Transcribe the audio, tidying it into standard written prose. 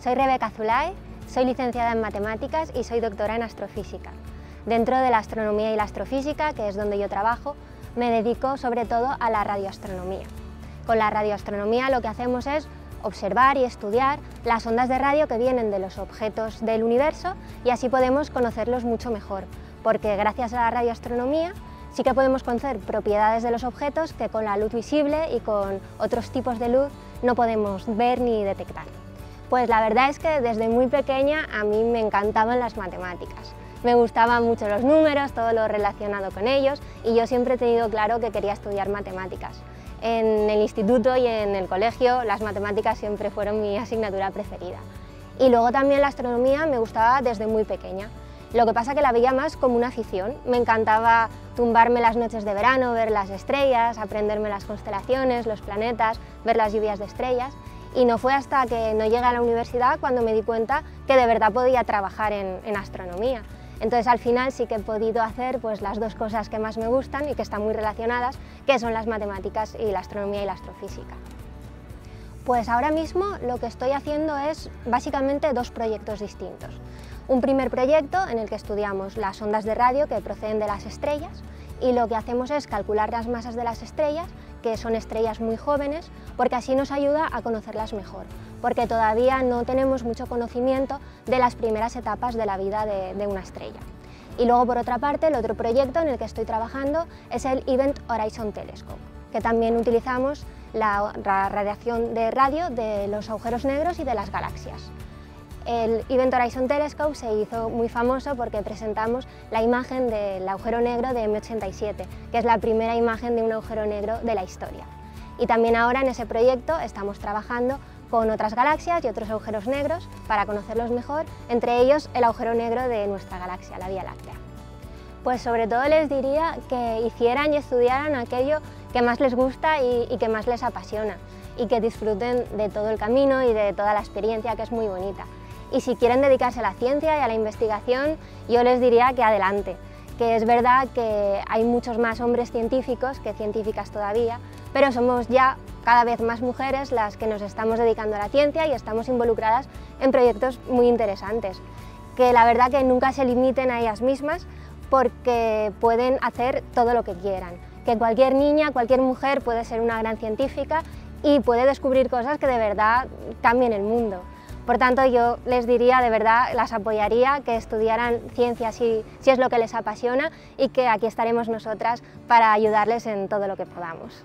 Soy Rebeca Zulay, soy licenciada en Matemáticas y soy doctora en Astrofísica. Dentro de la astronomía y la astrofísica, que es donde yo trabajo, me dedico sobre todo a la radioastronomía. Con la radioastronomía lo que hacemos es observar y estudiar las ondas de radio que vienen de los objetos del universo y así podemos conocerlos mucho mejor, porque gracias a la radioastronomía sí que podemos conocer propiedades de los objetos que con la luz visible y con otros tipos de luz no podemos ver ni detectar. Pues la verdad es que desde muy pequeña a mí me encantaban las matemáticas. Me gustaban mucho los números, todo lo relacionado con ellos, y yo siempre he tenido claro que quería estudiar matemáticas. En el instituto y en el colegio las matemáticas siempre fueron mi asignatura preferida. Y luego también la astronomía me gustaba desde muy pequeña. Lo que pasa que la veía más como una afición. Me encantaba tumbarme las noches de verano, ver las estrellas, aprenderme las constelaciones, los planetas, ver las lluvias de estrellas. Y no fue hasta que no llegué a la universidad cuando me di cuenta que de verdad podía trabajar en astronomía. Entonces al final sí que he podido hacer pues, las dos cosas que más me gustan y que están muy relacionadas, que son las matemáticas y la astronomía y la astrofísica. Pues ahora mismo lo que estoy haciendo es básicamente dos proyectos distintos. Un primer proyecto en el que estudiamos las ondas de radio que proceden de las estrellas y lo que hacemos es calcular las masas de las estrellas, que son estrellas muy jóvenes, porque así nos ayuda a conocerlas mejor, porque todavía no tenemos mucho conocimiento de las primeras etapas de la vida de una estrella. Y luego, por otra parte, el otro proyecto en el que estoy trabajando es el Event Horizon Telescope, que también utilizamos la radiación de radio de los agujeros negros y de las galaxias. El Event Horizon Telescope se hizo muy famoso porque presentamos la imagen del agujero negro de M87, que es la primera imagen de un agujero negro de la historia. Y también ahora en ese proyecto estamos trabajando con otras galaxias y otros agujeros negros para conocerlos mejor, entre ellos el agujero negro de nuestra galaxia, la Vía Láctea. Pues sobre todo les diría que hicieran y estudiaran aquello que más les gusta y que más les apasiona, y que disfruten de todo el camino y de toda la experiencia, que es muy bonita. Y si quieren dedicarse a la ciencia y a la investigación, yo les diría que adelante, que es verdad que hay muchos más hombres científicos que científicas todavía, pero somos ya cada vez más mujeres las que nos estamos dedicando a la ciencia y estamos involucradas en proyectos muy interesantes, que la verdad que nunca se limiten a ellas mismas porque pueden hacer todo lo que quieran, que cualquier niña, cualquier mujer puede ser una gran científica y puede descubrir cosas que de verdad cambien el mundo. Por tanto, yo les diría, de verdad, las apoyaría, que estudiaran ciencia si es lo que les apasiona y que aquí estaremos nosotras para ayudarles en todo lo que podamos.